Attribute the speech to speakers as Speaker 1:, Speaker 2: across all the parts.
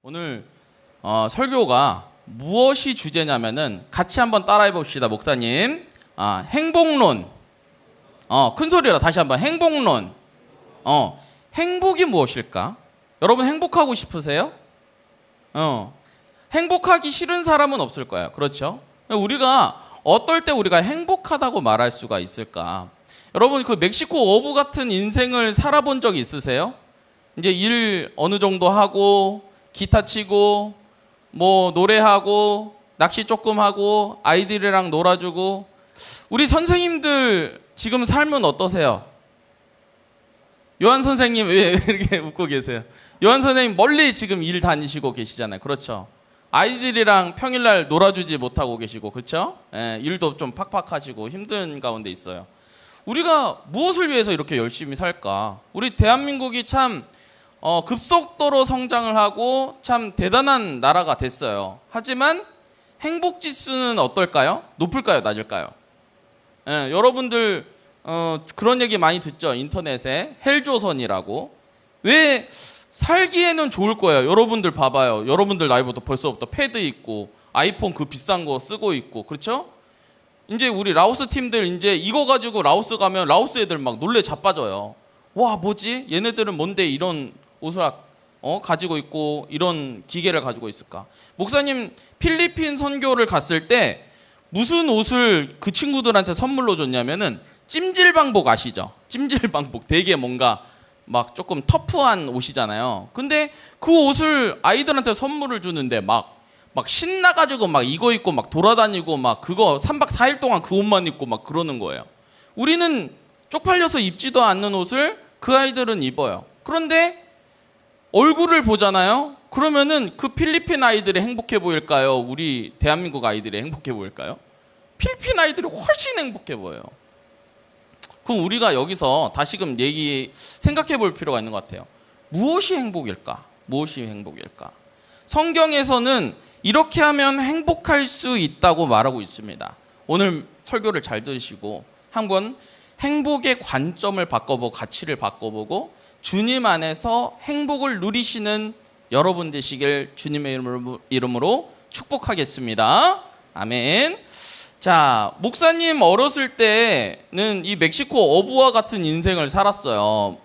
Speaker 1: 오늘 설교가 무엇이 주제냐면은 같이 한번 따라해 봅시다, 목사님. 행복론. 큰 소리로 다시 한번 행복론. 행복이 무엇일까? 여러분 행복하고 싶으세요? 행복하기 싫은 사람은 없을 거예요. 그렇죠? 우리가 어떨 때 우리가 행복하다고 말할 수가 있을까? 여러분 그 멕시코 어부 같은 인생을 살아본 적 있으세요? 이제 일 어느 정도 하고 기타 치고 뭐 노래하고 낚시 조금 하고 아이들이랑 놀아주고. 우리 선생님들 지금 삶은 어떠세요? 요한 선생님 왜 이렇게 웃고 계세요? 요한 선생님 멀리 지금 일 다니시고 계시잖아요. 그렇죠? 아이들이랑 평일날 놀아주지 못하고 계시고, 그렇죠? 일도 좀 팍팍하시고 힘든 가운데 있어요. 우리가 무엇을 위해서 이렇게 열심히 살까? 우리 대한민국이 참 급속도로 성장을 하고 참 대단한 나라가 됐어요. 하지만 행복 지수는 어떨까요? 높을까요? 낮을까요? 여러분들 그런 얘기 많이 듣죠? 인터넷에 헬조선이라고. 왜 살기에는 좋을 거예요. 여러분들 봐봐요. 여러분들 나이부터 벌써부터 패드 있고 아이폰 그 비싼 거 쓰고 있고, 그렇죠? 이제 우리 라오스 팀들 이제 이거 가지고 라오스 가면 라오스 애들 막 놀래 자빠져요. 와, 뭐지? 얘네들은 뭔데 이런 옷을 가지고 있고 이런 기계를 가지고 있을까? 목사님 필리핀 선교를 갔을 때 무슨 옷을 그 친구들한테 선물로 줬냐면은 찜질방복 아시죠? 찜질방복 되게 뭔가 막 조금 터프한 옷이잖아요. 근데 그 옷을 아이들한테 선물을 주는데 막 신나가지고 막 이거 입고 막 돌아다니고 막 그거 3박 4일 동안 그 옷만 입고 막 그러는 거예요. 우리는 쪽팔려서 입지도 않는 옷을 그 아이들은 입어요. 그런데 얼굴을 보잖아요. 그러면은 그 필리핀 아이들이 행복해 보일까요? 우리 대한민국 아이들이 행복해 보일까요? 필리핀 아이들이 훨씬 행복해 보여요. 그럼 우리가 여기서 다시금 생각해 볼 필요가 있는 것 같아요. 무엇이 행복일까? 무엇이 행복일까? 성경에서는 이렇게 하면 행복할 수 있다고 말하고 있습니다. 오늘 설교를 잘 들으시고 한번 행복의 관점을 바꿔보고 가치를 바꿔보고 주님 안에서 행복을 누리시는 여러분 되시길 주님의 이름으로 축복하겠습니다. 아멘. 자, 목사님 어렸을 때는 이 멕시코 어부와 같은 인생을 살았어요.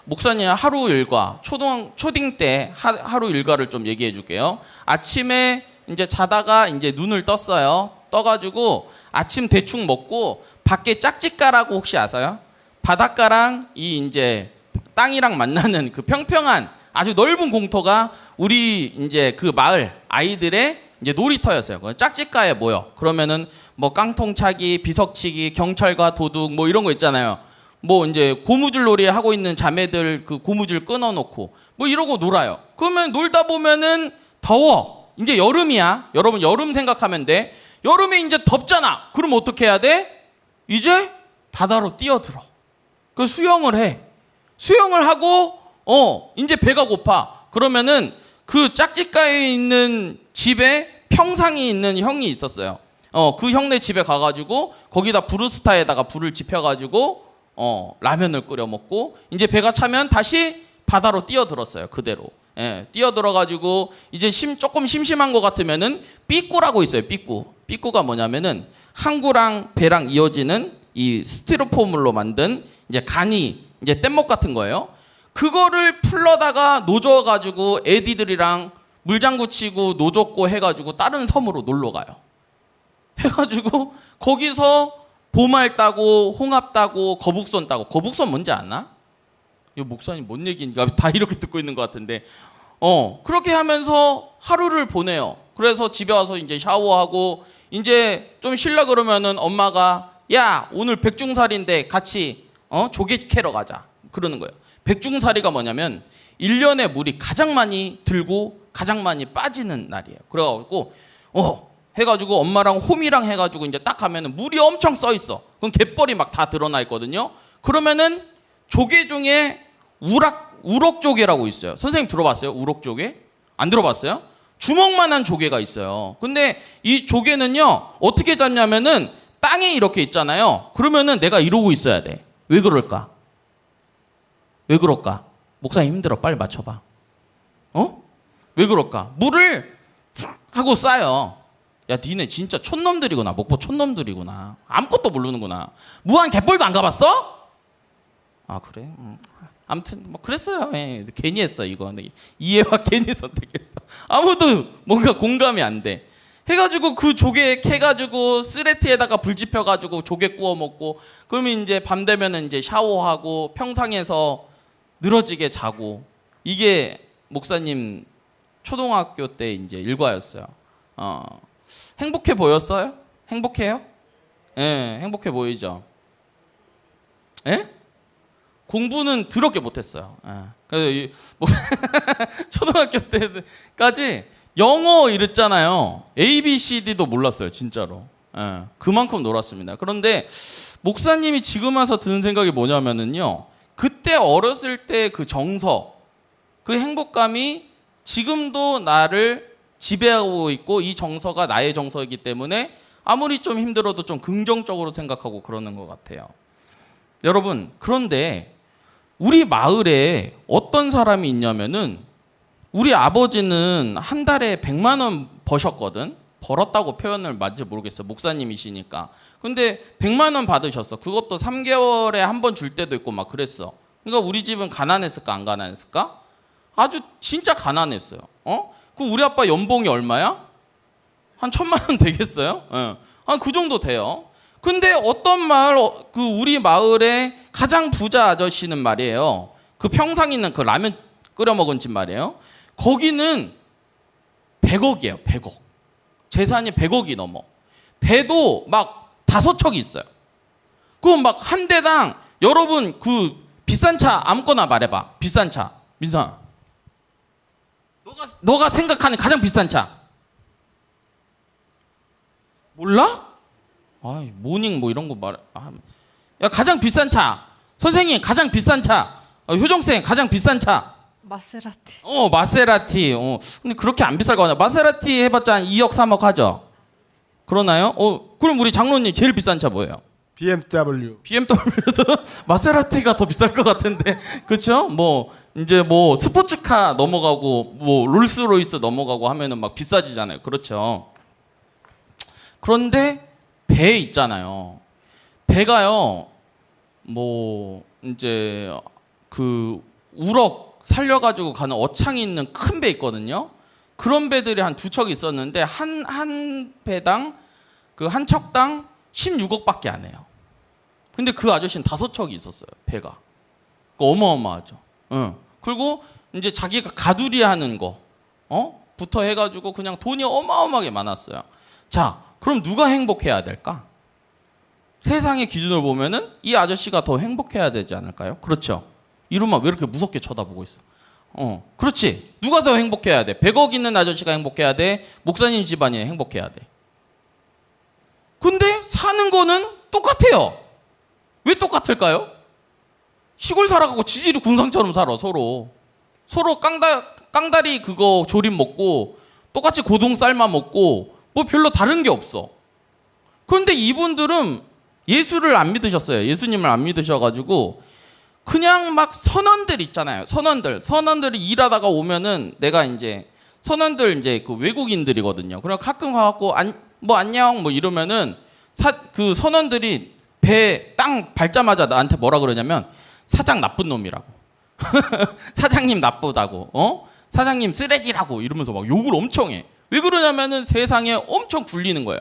Speaker 1: 목사님 하루 일과 초딩 때 하루 일과를 좀 얘기해 줄게요. 아침에 이제 자다가 이제 눈을 떴어요. 떠가지고 아침 대충 먹고 밖에 짝짓가라고 혹시 아세요? 바닷가랑 이 이제 땅이랑 만나는 그 평평한 아주 넓은 공터가 우리 이제 그 마을 아이들의 이제 놀이터였어요. 짝짓가에 모여. 그러면은 뭐 깡통차기, 비석치기, 경찰과 도둑 뭐 이런 거 있잖아요. 뭐 이제 고무줄 놀이 하고 있는 자매들 그 고무줄 끊어놓고 뭐 이러고 놀아요. 그러면 놀다 보면은 더워. 이제 여름이야. 여러분 여름 생각하면 돼. 여름에 이제 덥잖아. 그럼 어떻게 해야 돼? 이제 바다로 뛰어들어. 그 수영을 해. 수영을 하고 이제 배가 고파. 그러면은 그 짝짓가에 있는 집에 평상이 있는 형이 있었어요. 그 형네 집에 가가지고 거기다 브루스타에다가 불을 지펴가지고 라면을 끓여 먹고 이제 배가 차면 다시 바다로 뛰어들었어요. 그대로. 뛰어들어가지고 이제 조금 심심한 것 같으면은 삐꾸라고 있어요. 삐꾸가 뭐냐면은 항구랑 배랑 이어지는 이 스티로폼으로 만든 이제 간이 이제 뗏목 같은 거예요. 그거를 풀러다가 노져가지고 애디들이랑 물장구 치고 노젓고 해가지고 다른 섬으로 놀러 가요. 해가지고 거기서 보말 따고 홍합 따고 거북선 따고. 거북선 뭔지 아나? 이거 목사님 뭔 얘기인가 다 이렇게 듣고 있는 것 같은데 그렇게 하면서 하루를 보내요. 그래서 집에 와서 이제 샤워하고 이제 좀 쉬려 그러면은 엄마가 야 오늘 백중살인데 같이 조개 캐러 가자 그러는 거예요. 백중살이가 뭐냐면 1년에 물이 가장 많이 들고 가장 많이 빠지는 날이에요. 그래가지고 해가지고 엄마랑 홈이랑 해가지고 이제 딱 가면은 물이 엄청 써 있어. 그럼 갯벌이 막 다 드러나 있거든요. 그러면은 조개 중에 우럭조개라고 있어요. 선생님 들어봤어요? 우럭조개? 안 들어봤어요? 주먹만한 조개가 있어요. 근데 이 조개는요 어떻게 잡냐면은 땅에 이렇게 있잖아요. 그러면은 내가 이러고 있어야 돼. 왜 그럴까? 왜 그럴까? 목사님 힘들어. 빨리 맞춰봐. 왜 그럴까? 물을 하고 싸요. 야, 니네 진짜 촌놈들이구나. 목포 촌놈들이구나. 아무것도 모르는구나. 무한 갯벌도 안 가봤어? 아, 그래? 아무튼 뭐 그랬어요. 예, 괜히 했어 이거. 이해와 괜히 선택했어. 아무도 뭔가 공감이 안 돼. 해가지고 그 조개 캐가지고 쓰레트에다가 불 지펴가지고 조개 구워 먹고, 그러면 이제 밤 되면은 이제 샤워하고 평상에서 늘어지게 자고. 이게 목사님 초등학교 때 이제 일과였어요. 행복해 보였어요? 행복해요? 예, 행복해 보이죠. 예? 공부는 더럽게 못했어요. 예. 그래서 초등학교 때까지 영어 이랬잖아요. A, B, C, D도 몰랐어요, 진짜로. 예. 그만큼 놀았습니다. 그런데 목사님이 지금 와서 드는 생각이 뭐냐면은요, 그때 어렸을 때 그 정서, 그 행복감이 지금도 나를 지배하고 있고, 이 정서가 나의 정서이기 때문에 아무리 좀 힘들어도 좀 긍정적으로 생각하고 그러는 것 같아요. 여러분, 그런데 우리 마을에 어떤 사람이 있냐면은, 우리 아버지는 한 달에 100만 원 버셨거든. 벌었다고 표현을 맞지 모르겠어. 목사님이시니까. 근데 100만 원 받으셨어. 그것도 3개월에 한 번 줄 때도 있고 막 그랬어. 그러니까 우리 집은 가난했을까 안 가난했을까? 아주 진짜 가난했어요. 그 우리 아빠 연봉이 얼마야? 한 1,000만 원 되겠어요? 예. 한 그 정도 돼요. 근데 어떤 마을, 그 우리 마을의 가장 부자 아저씨는 말이에요, 그 평상 있는 그 라면 끓여 먹은 집 말이에요, 거기는 100억이에요. 100억. 재산이 100억이 넘어. 배도 막 5척이 있어요. 그럼 막 한 대당, 여러분 그 비싼 차 아무거나 말해봐. 비싼 차. 민상, 너가 생각하는 가장 비싼 차 몰라? 아, 모닝 뭐 이런 거 말해. 야, 가장 비싼 차. 선생님, 가장 비싼 차. 효정쌤, 가장 비싼 차.
Speaker 2: 마세라티.
Speaker 1: 마세라티. 근데 그렇게 안 비쌀 거 아니야. 마세라티 해봤자 한 2억 3억 하죠. 그러나요? 그럼 우리 장로님 제일 비싼 차 뭐예요?
Speaker 3: BMW.
Speaker 1: BMW도 마세라티가 더 비쌀 것 같은데, 그렇죠? 뭐 이제 뭐 스포츠카 넘어가고 뭐 롤스로이스 넘어가고 하면은 막 비싸지잖아요. 그렇죠? 그런데 배 있잖아요. 배가요, 뭐 이제 그 우럭 살려가지고 가는 어창이 있는 큰 배 있거든요. 그런 배들이 한 2척 있었는데 한 배당, 그 한 척당 16억밖에 안 해요. 근데 그 아저씨는 5척이 있었어요, 배가. 어마어마하죠. 그리고 이제 자기가 가두리 하는 거, 부터 해가지고 그냥 돈이 어마어마하게 많았어요. 자, 그럼 누가 행복해야 될까? 세상의 기준으로 보면은 이 아저씨가 더 행복해야 되지 않을까요? 그렇죠? 이름만 왜 이렇게 무섭게 쳐다보고 있어? 그렇지. 누가 더 행복해야 돼? 100억 있는 아저씨가 행복해야 돼? 목사님 집안이 행복해야 돼? 근데 사는 거는 똑같아요. 왜 똑같을까요? 시골 살아가고 지지리 군상처럼 살아. 서로 깡다리 그거 조림 먹고 똑같이 고동 삶아 먹고 뭐 별로 다른 게 없어. 그런데 이분들은 예수를 안 믿으셨어요. 예수님을 안 믿으셔가지고 그냥 막 선원들 있잖아요. 선원들이 일하다가 오면은, 내가 이제 선원들 이제 그 외국인들이거든요. 그럼 가끔 가갖고 뭐 안녕 뭐 이러면은 그 선원들이 배 땅 밟자마자 나한테 뭐라 그러냐면, 사장 나쁜 놈이라고. 사장님 나쁘다고. 사장님 쓰레기라고 이러면서 막 욕을 엄청 해. 왜 그러냐면은 세상에 엄청 굴리는 거예요.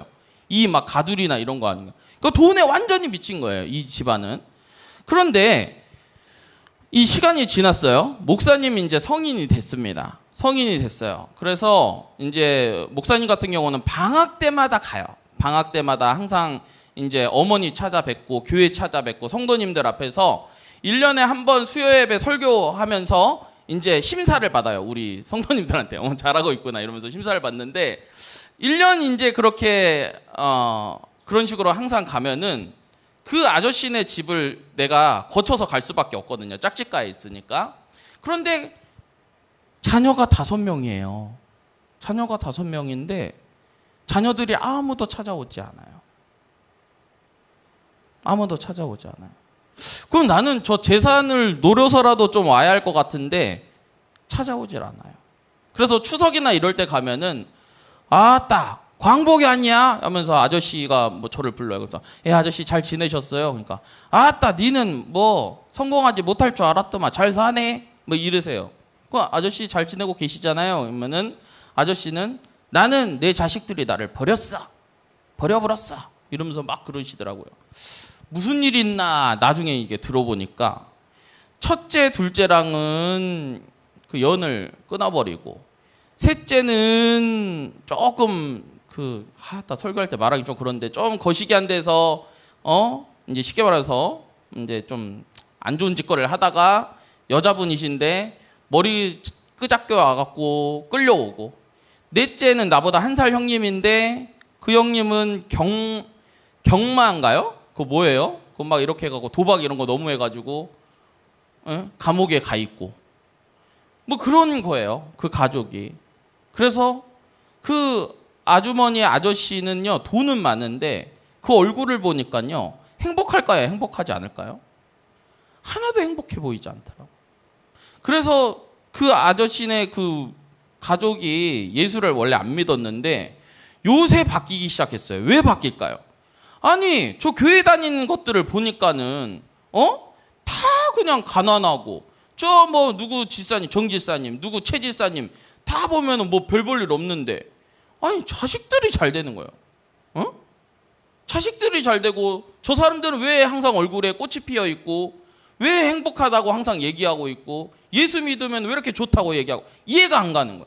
Speaker 1: 이 막 가두리나 이런 거 아닌가. 그 돈에 완전히 미친 거예요, 이 집안은. 그런데 이 시간이 지났어요. 목사님이 이제 성인이 됐습니다. 성인이 됐어요. 그래서 이제 목사님 같은 경우는 방학 때마다 가요. 방학 때마다 항상 이제 어머니 찾아뵙고 교회 찾아뵙고 성도님들 앞에서 1년에 한 번 수요 예배 설교하면서 이제 심사를 받아요. 우리 성도님들한테 잘하고 있구나 이러면서 심사를 받는데, 1년 이제 그렇게 그런 식으로 항상 가면은 그 아저씨네 집을 내가 거쳐서 갈 수밖에 없거든요. 짝짓가에 있으니까. 그런데 자녀가 5명이에요. 자녀가 5명인데 자녀들이 아무도 찾아오지 않아요. 아무도 찾아오지 않아요. 그럼 나는 저 재산을 노려서라도 좀 와야 할 것 같은데 찾아오질 않아요. 그래서 추석이나 이럴 때 가면은 아따 광복이 아니야 하면서 아저씨가 뭐 저를 불러요. 그래서 아저씨 잘 지내셨어요? 그러니까 아따 니는 뭐 성공하지 못할 줄 알았더만 잘 사네 뭐 이러세요. 그 아저씨 잘 지내고 계시잖아요. 그러면은 아저씨는 나는 내 자식들이 나를 버려버렸어 이러면서 막 그러시더라고요. 무슨 일 있나 나중에 이게 들어보니까 첫째 둘째랑은 그 연을 끊어버리고 셋째는 조금 나 설교할 때 말하기 좀 그런데 좀 거시기한 데서 이제 쉽게 말해서 이제 좀 안 좋은 짓거리를 하다가 여자분이신데 머리 끄적여 와갖고 끌려오고, 넷째는 나보다 1살 형님인데 그 형님은 경마인가요? 그거 뭐예요? 그거 막 이렇게 해가지고 도박 이런 거 너무 해가지고 감옥에 가 있고 뭐 그런 거예요. 그 가족이. 그래서 그 아주머니 아저씨는요 돈은 많은데 그 얼굴을 보니까요 행복할까요? 행복하지 않을까요? 하나도 행복해 보이지 않더라고. 그래서 그 아저씨네 그 가족이 예수를 원래 안 믿었는데 요새 바뀌기 시작했어요. 왜 바뀔까요? 아니 저 교회 다니는 것들을 보니까는 다 그냥 가난하고 저 뭐 누구 집사님 정 집사님 누구 최 집사님 다 보면은 뭐 별 볼 일 없는데 아니 자식들이 잘 되는 거예요. 자식들이 잘 되고 저 사람들은 왜 항상 얼굴에 꽃이 피어 있고 왜 행복하다고 항상 얘기하고 있고 예수 믿으면 왜 이렇게 좋다고 얘기하고 이해가 안 가는 거예요.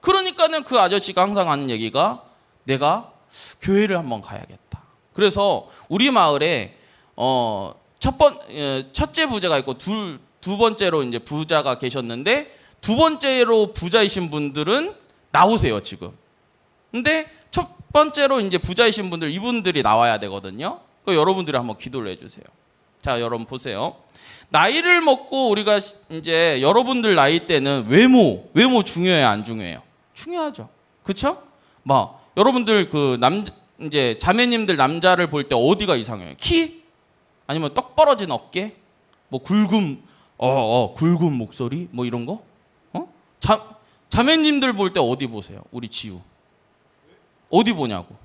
Speaker 1: 그러니까는 그 아저씨가 항상 하는 얘기가 내가 교회를 한번 가야겠다. 그래서 우리 마을에 첫째 부자가 있고 두 번째로 이제 부자가 계셨는데 두 번째로 부자이신 분들은 나오세요 지금. 근데 첫 번째로 이제 부자이신 분들 이분들이 나와야 되거든요. 그 여러분들이 한번 기도를 해주세요. 자 여러분 보세요. 나이를 먹고 우리가 이제 여러분들 나이 때는 외모 중요해요 안 중요해요? 중요하죠. 그렇죠? 막 여러분들 이제 자매님들 남자를 볼 때 어디가 이상해요? 키? 아니면 떡 벌어진 어깨? 뭐 굵은 목소리? 뭐 이런 거? 자매님들 볼 때 어디 보세요? 우리 지우. 어디 보냐고.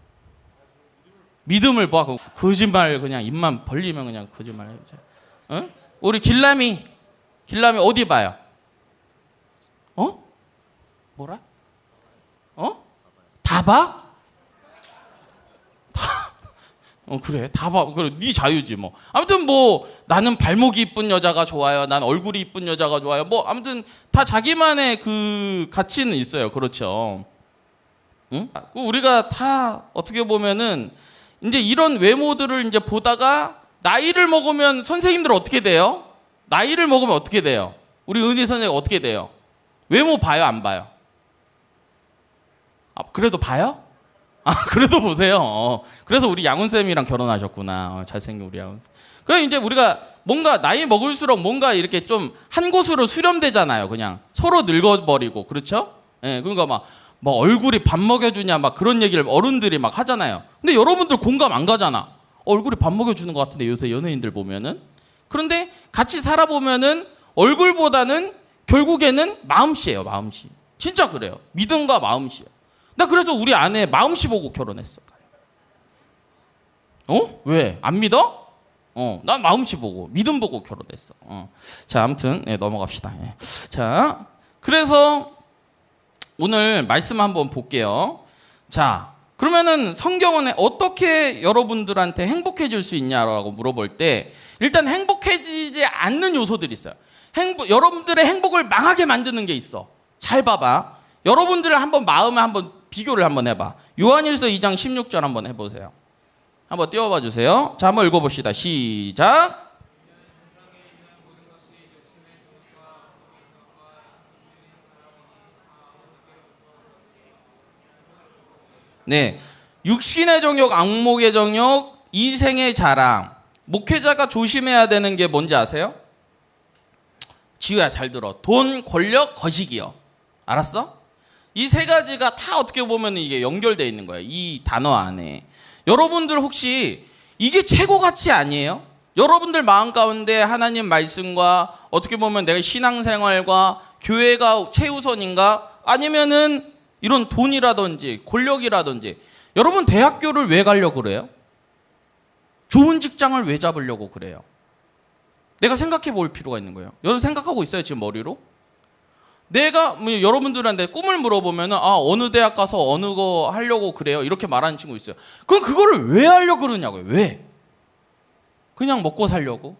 Speaker 1: 믿음을 봐. 거짓말 그냥 입만 벌리면 그냥 거짓말 해야지. 우리 길람이 어디 봐요? 뭐라? 다 봐? 그래 다 봐. 그래 네 자유지 뭐. 아무튼 뭐 나는 발목이 이쁜 여자가 좋아요. 난 얼굴이 이쁜 여자가 좋아요. 뭐 아무튼 다 자기만의 그 가치는 있어요. 그렇죠. 응? 우리가 다 어떻게 보면은 이제 이런 외모들을 이제 보다가 나이를 먹으면 선생님들 어떻게 돼요? 나이를 먹으면 어떻게 돼요? 우리 은희 선생님 어떻게 돼요? 외모 봐요 안 봐요? 그래도 봐요? 그래도 보세요. 그래서 우리 양훈쌤이랑 결혼하셨구나. 잘생긴 우리 양훈쌤. 그럼 이제 우리가 뭔가 나이 먹을수록 뭔가 이렇게 좀 한 곳으로 수렴되잖아요. 그냥 서로 늙어버리고. 그렇죠? 예, 그러니까 막 얼굴이 밥 먹여주냐 막 그런 얘기를 어른들이 막 하잖아요. 근데 여러분들 공감 안 가잖아. 얼굴이 밥 먹여주는 것 같은데 요새 연예인들 보면은. 그런데 같이 살아보면은 얼굴보다는 결국에는 마음씨예요. 마음씨. 진짜 그래요. 믿음과 마음씨예요. 나 그래서 우리 아내 마음씨 보고 결혼했어. 왜? 안 믿어? 난 마음씨 보고 믿음 보고 결혼했어. 자, 아무튼 넘어갑시다. 자, 그래서 오늘 말씀 한번 볼게요. 자, 그러면은 성경은 어떻게 여러분들한테 행복해질 수 있냐라고 물어볼 때 일단 행복해지지 않는 요소들이 있어요. 여러분들의 행복을 망하게 만드는 게 있어. 잘 봐봐. 여러분들을 한번 마음에 한번 비교를 한번 해봐. 요한일서 2장 16절 한번 해보세요. 한번 띄워봐 주세요. 자, 한번 읽어봅시다. 시작. 네, 육신의 정욕, 안목의 정욕, 이생의 자랑. 목회자가 조심해야 되는 게 뭔지 아세요? 지우야 잘 들어. 돈, 권력, 거식이요. 알았어? 이 세 가지가 다 어떻게 보면 이게 연결되어 있는 거예요. 이 단어 안에. 여러분들 혹시 이게 최고 가치 아니에요? 여러분들 마음 가운데 하나님 말씀과 어떻게 보면 내가 신앙생활과 교회가 최우선인가? 아니면은 이런 돈이라든지 권력이라든지. 여러분 대학교를 왜 가려고 그래요? 좋은 직장을 왜 잡으려고 그래요? 내가 생각해 볼 필요가 있는 거예요. 여러분 생각하고 있어요 지금 머리로? 내가 여러분들한테 꿈을 물어보면 어느 대학 가서 어느 거 하려고 그래요 이렇게 말하는 친구 있어요. 그럼 그거를 왜 하려고 그러냐고요. 왜? 그냥 먹고 살려고?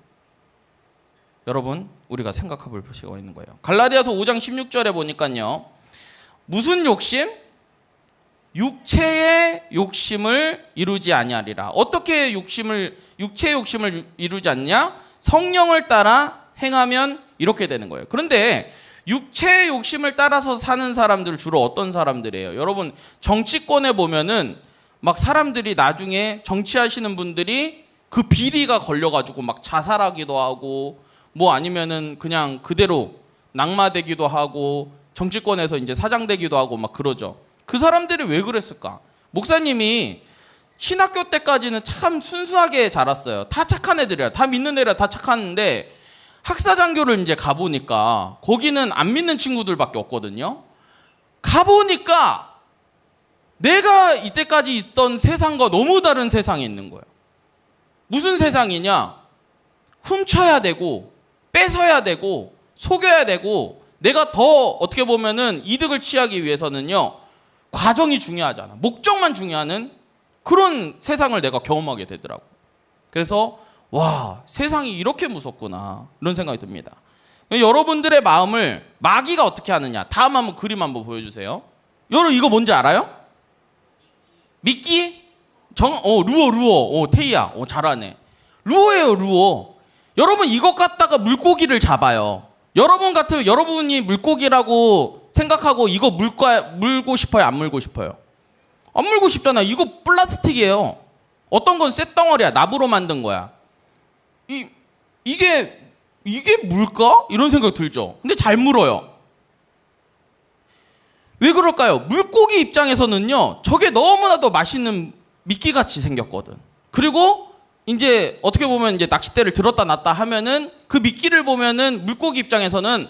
Speaker 1: 여러분 우리가 생각해 볼 필요가 있는 거예요. 갈라디아서 5장 16절에 보니까요. 무슨 욕심? 육체의 욕심을 이루지 아니하리라. 어떻게 육체의 욕심을 이루지 않냐? 성령을 따라 행하면 이렇게 되는 거예요. 그런데 육체의 욕심을 따라서 사는 사람들 주로 어떤 사람들이에요? 여러분 정치권에 보면은 막 사람들이 나중에 정치하시는 분들이 그 비리가 걸려가지고 막 자살하기도 하고 뭐 아니면은 그냥 그대로 낙마되기도 하고 정치권에서 이제 사장되기도 하고 막 그러죠. 그 사람들이 왜 그랬을까? 목사님이 신학교 때까지는 참 순수하게 자랐어요. 다 착한 애들이야. 다 믿는 애라 다 착한데 학사장교를 이제 가보니까 거기는 안 믿는 친구들밖에 없거든요. 가보니까 내가 이때까지 있던 세상과 너무 다른 세상이 있는 거예요. 무슨 세상이냐? 훔쳐야 되고 뺏어야 되고 속여야 되고 내가 더 어떻게 보면은 이득을 취하기 위해서는요. 과정이 중요하잖아. 목적만 중요한 그런 세상을 내가 경험하게 되더라고. 그래서 와 세상이 이렇게 무섭구나 이런 생각이 듭니다. 여러분들의 마음을 마귀가 어떻게 하느냐. 다음 한번 그림 한번 보여주세요. 여러분 이거 뭔지 알아요? 미끼? 루어. 태희야. 잘하네. 루어예요, 루어. 여러분 이것 갖다가 물고기를 잡아요. 여러분 같으면 여러분이 물고기라고 생각하고 이거 물고 싶어요? 안 물고 싶어요? 안 물고 싶잖아요. 이거 플라스틱이에요. 어떤 건 쇳덩어리야. 나무로 만든 거야. 이게 물까? 이런 생각 들죠. 근데 잘 물어요. 왜 그럴까요? 물고기 입장에서는요. 저게 너무나도 맛있는 미끼같이 생겼거든. 그리고 이제 어떻게 보면 이제 낚싯대를 들었다 놨다 하면은 그 미끼를 보면은 물고기 입장에서는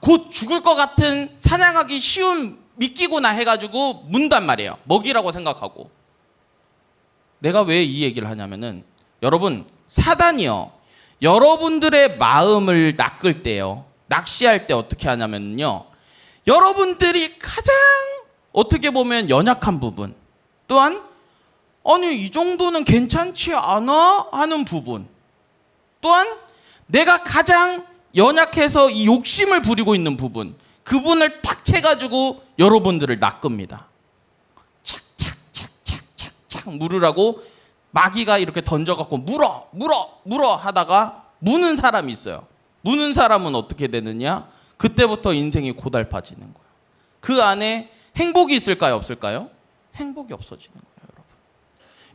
Speaker 1: 곧 죽을 것 같은 사냥하기 쉬운 미끼구나 해가지고 문단 말이에요. 먹이라고 생각하고. 내가 왜 이 얘기를 하냐면은 여러분 사단이요. 여러분들의 마음을 낚을 때요. 낚시할 때 어떻게 하냐면요. 여러분들이 가장 어떻게 보면 연약한 부분 또한 아니 이 정도는 괜찮지 않아? 하는 부분 또한 내가 가장 연약해서 이 욕심을 부리고 있는 부분 그분을 탁 채가지고 여러분들을 낚습니다. 착착 물으라고 마귀가 이렇게 던져갖고 물어 하다가 무는 사람이 있어요. 무는 사람은 어떻게 되느냐? 그때부터 인생이 고달파지는 거예요. 그 안에 행복이 있을까요? 없을까요? 행복이 없어지는 거예요,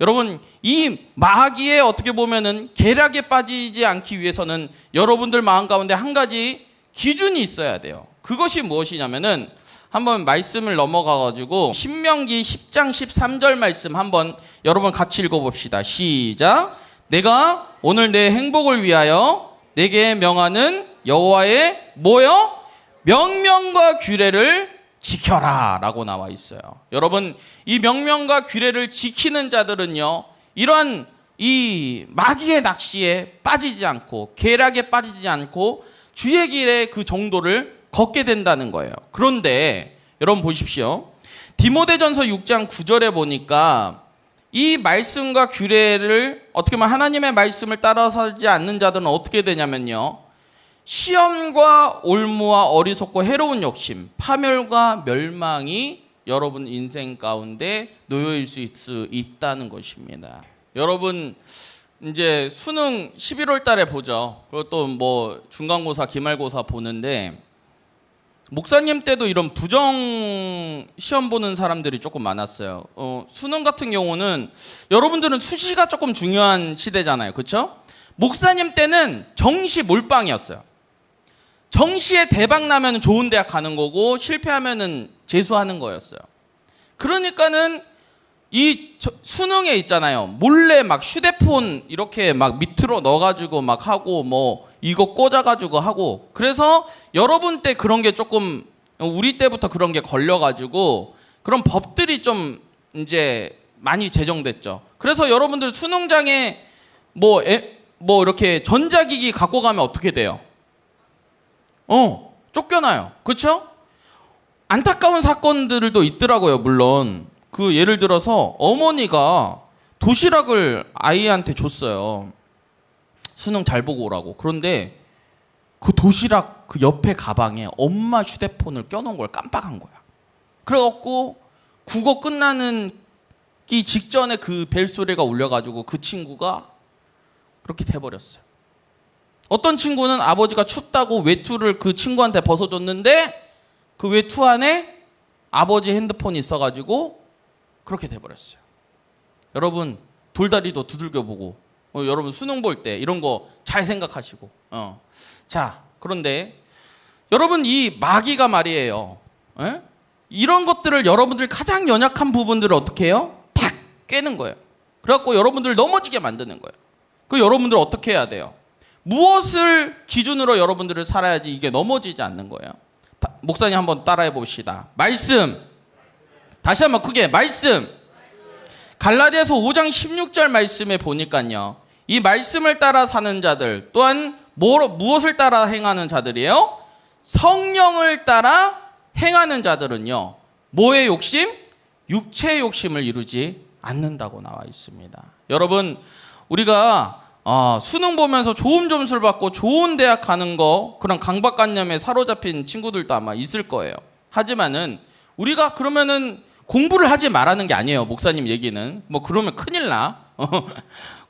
Speaker 1: 여러분. 이 마귀에 어떻게 보면은 계략에 빠지지 않기 위해서는 여러분들 마음 가운데 한 가지 기준이 있어야 돼요. 그것이 무엇이냐면은 한번 말씀을 넘어가가지고 신명기 10장 13절 말씀 한번 여러분 같이 읽어봅시다. 시작. 내가 오늘 내 행복을 위하여 내게 명하는 여호와의 뭐요? 명령과 규례를 지켜라 라고 나와 있어요. 여러분 이 명령과 규례를 지키는 자들은요 이러한 이 마귀의 낚시에 빠지지 않고 계략에 빠지지 않고 주의 길의 그 정도를 걷게 된다는 거예요. 그런데 여러분 보십시오. 디모데전서 6장 9절에 보니까 이 말씀과 규례를 어떻게 보면 하나님의 말씀을 따라서지 않는 자들은 어떻게 되냐면요. 시험과 올무와 어리석고 해로운 욕심, 파멸과 멸망이 여러분 인생 가운데 놓여일 수 있다는 것입니다. 여러분 이제 수능 11월 달에 보죠. 그리고 또 뭐 중간고사, 기말고사 보는데 목사님 때도 이런 부정 시험 보는 사람들이 조금 많았어요. 수능 같은 경우는 여러분들은 수시가 조금 중요한 시대잖아요. 그렇죠? 목사님 때는 정시 몰빵이었어요. 정시에 대박 나면 좋은 대학 가는 거고 실패하면은 재수하는 거였어요. 그러니까는 이 수능에 있잖아요. 몰래 막 휴대폰 이렇게 막 밑으로 넣어가지고 막 하고 뭐 이거 꽂아가지고 하고 그래서 여러분 때 그런 게 조금 우리 때부터 그런 게 걸려가지고 그런 법들이 좀 이제 많이 제정됐죠. 그래서 여러분들 수능장에 뭐 이렇게 전자기기 갖고 가면 어떻게 돼요? 쫓겨나요. 그렇죠? 안타까운 사건들도 있더라고요. 물론 그 예를 들어서 어머니가 도시락을 아이한테 줬어요. 수능 잘 보고 오라고. 그런데 그 도시락 그 옆에 가방에 엄마 휴대폰을 껴놓은 걸 깜빡한 거야. 그래갖고 국어 끝나는 기 직전에 그 벨소리가 울려가지고 그 친구가 그렇게 돼버렸어요. 어떤 친구는 아버지가 춥다고 외투를 그 친구한테 벗어줬는데 그 외투 안에 아버지 핸드폰이 있어가지고 그렇게 돼버렸어요. 여러분 돌다리도 두들겨보고 여러분 수능 볼 때 이런 거 잘 생각하시고 자, 그런데 여러분 이 마귀가 말이에요. 이런 것들을 여러분들 가장 연약한 부분들을 어떻게 해요? 탁 깨는 거예요. 그래갖고 여러분들 넘어지게 만드는 거예요. 그 여러분들 어떻게 해야 돼요? 무엇을 기준으로 여러분들을 살아야지 이게 넘어지지 않는 거예요? 목사님 한번 따라해 봅시다. 말씀. 다시 한번 크게 말씀. 갈라디아서 5장 16절 말씀에 보니까요. 이 말씀을 따라 사는 자들 또한 무엇을 따라 행하는 자들이에요? 성령을 따라 행하는 자들은요. 뭐의 욕심? 육체의 욕심을 이루지 않는다고 나와 있습니다. 여러분 우리가 수능 보면서 좋은 점수를 받고 좋은 대학 가는 거 그런 강박관념에 사로잡힌 친구들도 아마 있을 거예요. 하지만은 우리가 그러면은 공부를 하지 말라는 게 아니에요. 목사님 얘기는 뭐 그러면 큰일 나.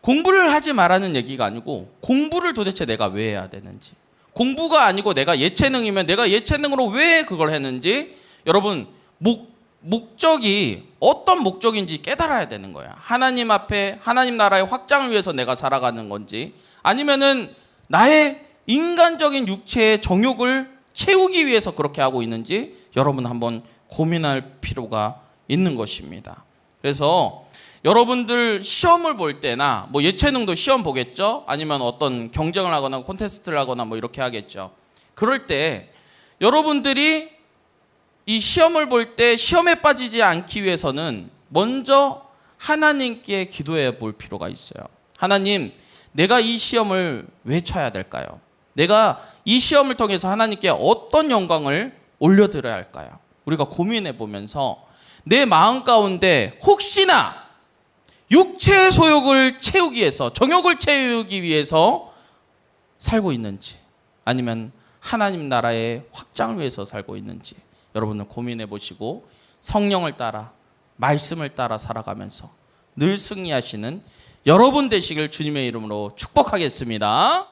Speaker 1: 공부를 하지 말라는 얘기가 아니고 공부를 도대체 내가 왜 해야 되는지, 공부가 아니고 내가 예체능이면 내가 예체능으로 왜 그걸 했는지 여러분 목적이 어떤 목적인지 깨달아야 되는 거야. 하나님 앞에 하나님 나라의 확장을 위해서 내가 살아가는 건지 아니면은 나의 인간적인 육체의 정욕을 채우기 위해서 그렇게 하고 있는지 여러분 한번 고민할 필요가 있는 것입니다. 그래서 여러분들 시험을 볼 때나 뭐 예체능도 시험 보겠죠. 아니면 어떤 경쟁을 하거나 콘테스트를 하거나 뭐 이렇게 하겠죠. 그럴 때 여러분들이 이 시험을 볼 때 시험에 빠지지 않기 위해서는 먼저 하나님께 기도해 볼 필요가 있어요. 하나님, 내가 이 시험을 왜 쳐야 될까요? 내가 이 시험을 통해서 하나님께 어떤 영광을 올려드려야 할까요? 우리가 고민해 보면서 내 마음 가운데 혹시나 육체의 소욕을 채우기 위해서, 정욕을 채우기 위해서 살고 있는지 아니면 하나님 나라의 확장을 위해서 살고 있는지 여러분은 고민해 보시고 성령을 따라 말씀을 따라 살아가면서 늘 승리하시는 여러분 되시길 주님의 이름으로 축복하겠습니다.